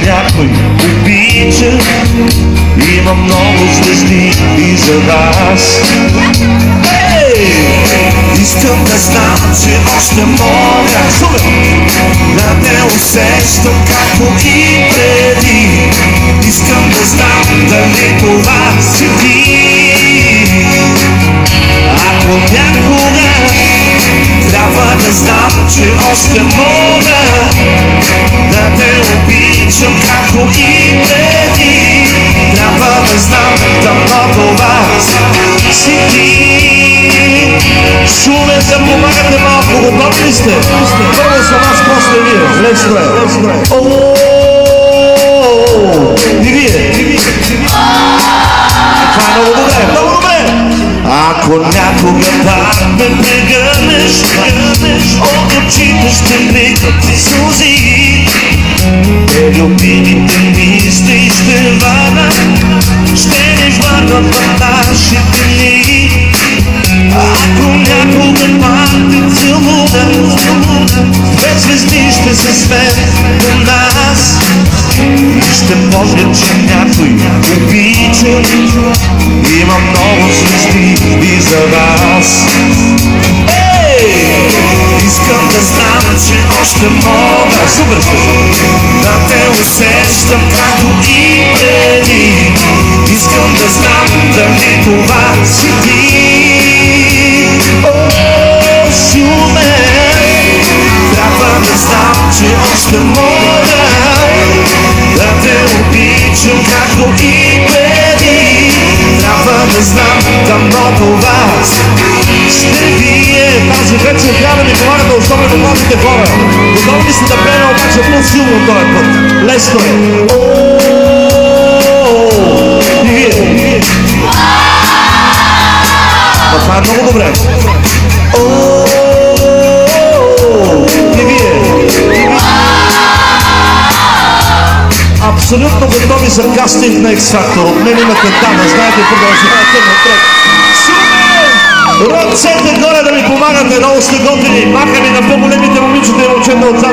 някой обича, има много звезди и за вас. Искам да знам, че още мога да те усещам както и преди. Искам да знам дали това си ти. Ако някога трябва да знам, че още мога да те обичам както и преди, трябва да знам дано това си ти. Шумен, да помагате малко, готови ли сте? Първо за вас, после вие. Лесно е. И вие. Това е много добре, много добре. Ако някога пак ме прегърнеш, от очите ще бликат сълзи. Любимите мисли ще върнат, ще ни върнат в нашите дни. Ако някога пак те целуна, две звезди ще се сменят към нас. Ще помня, че някой обича, има много звезди и за вас. Искам да знам, че още мога да те усещам както и преди. Искам да знам дали това си ти. Шумен, трябва да знам, че още мога да те обичам както и преди. Трябва да знам дано това ще вие. Тази вечер трябва да ми помагате, особено младите хора. Готови ли сте да пеем обаче по-силно този път? Лесно е. И вие. Това е много добре. И вие. Абсолютно готови за кастинг на X-Factor. От мен имате дама, знаете, продължавате напред. Ръцете горе да ми помагате, много сте готини. Маха ми на по-големите момичета и момчета отзад.